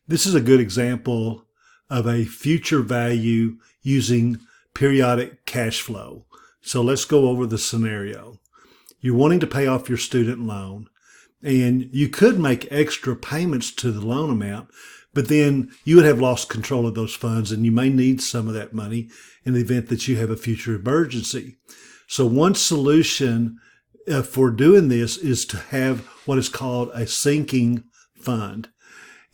This is a good example of a future value using periodic cash flow. So let's go over the scenario. You're wanting to pay off your student loan, and you could make extra payments to the loan amount, but then you would have lost control of those funds, and you may need some of that money in the event that you have a future emergency. So one solution for doing this is to have what is called a sinking fund.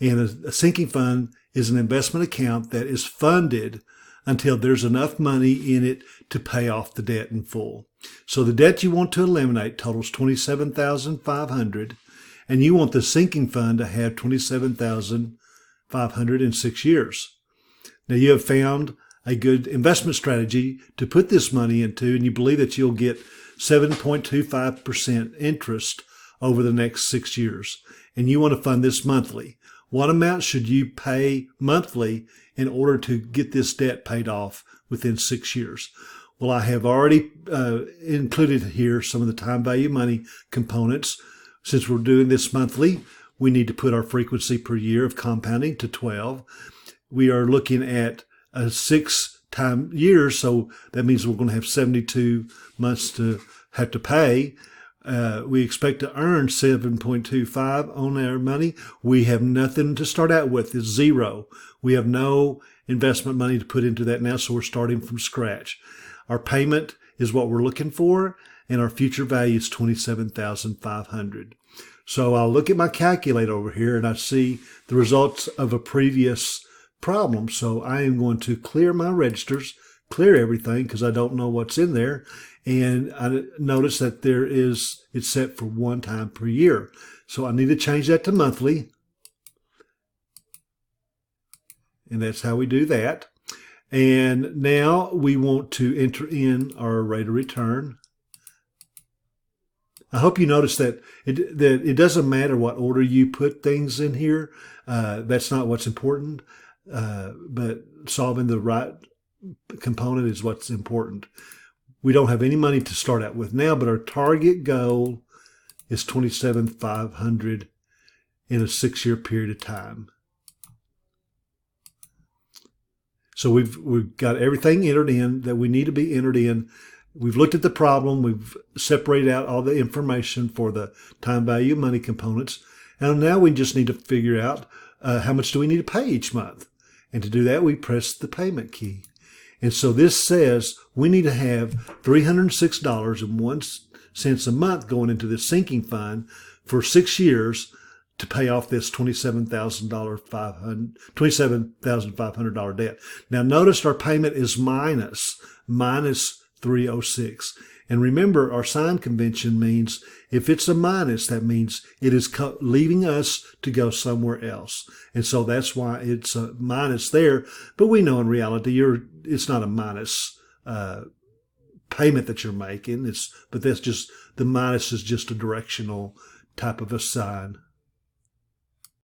And a sinking fund is an investment account that is funded until there's enough money in it to pay off the debt in full. So the debt you want to eliminate totals $27,500, and you want the sinking fund to have $27,500 in 6 years. Now you have found a good investment strategy to put this money into, and you believe that you'll get 7.25% interest over the next 6 years. And you want to fund this monthly. What amount should you pay monthly in order to get this debt paid off within 6 years? Well, I have already included here some of the time value money components. Since we're doing this monthly, we need to put our frequency per year of compounding to 12. We are looking at a 6 years, so that means we're going to have 72 months to have to pay. We expect to earn 7.25 on our money. We have nothing to start out with. It's zero. We have no investment money to put into that now, so we're starting from scratch. Our payment is what we're looking for, and our future value is $27,500. So I'll look at my calculator over here, and I see the results of a previous problem. So I am going to clear my registers, clear everything because I don't know what's in there. And I notice that it's set for 1 time per year. So I need to change that to monthly. And that's how we do that. And now we want to enter in our rate of return. I hope you notice that it doesn't matter what order you put things in here. That's not what's important. But solving the right component is what's important. We don't have any money to start out with now, but our target goal is $27,500 in a 6-year period of time. So we've got everything entered in that we need to be entered in. We've looked at the problem. We've separated out all the information for the time value money components. And now we just need to figure out how much do we need to pay each month. And to do that, we press the payment key. And so this says we need to have $306.01 a month going into this sinking fund for 6 years to pay off this $27,500 debt. Now notice our payment is minus 306. And remember, our sign convention means if it's a minus, that means it is leaving us to go somewhere else. And so that's why it's a minus there. But we know in reality, it's not a minus payment that you're making. But that's just, the minus is just a directional type of a sign.